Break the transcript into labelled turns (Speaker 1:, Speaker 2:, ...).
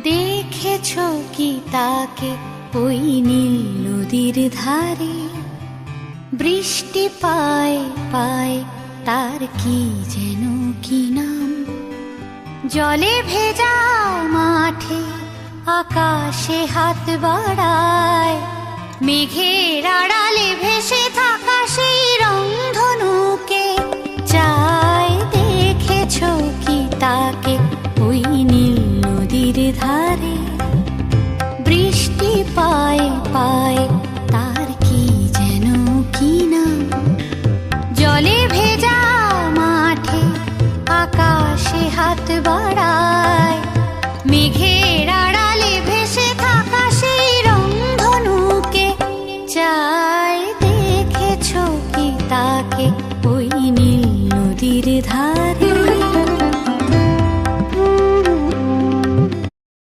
Speaker 1: দেখেছো কি তাকে ওই নীল নদীর ধারে? বৃষ্টি পায় পায় তার কি যেন কি নাম। জলে ভেজা মাঠে আকাশে হাত বাড়ায়, মেঘের আড়ালে ভেসে থাকা সেই রংধনুকে চায়। দেখেছো কি তাকে ওই নীল নদীর ধারে? বৃষ্টি পায়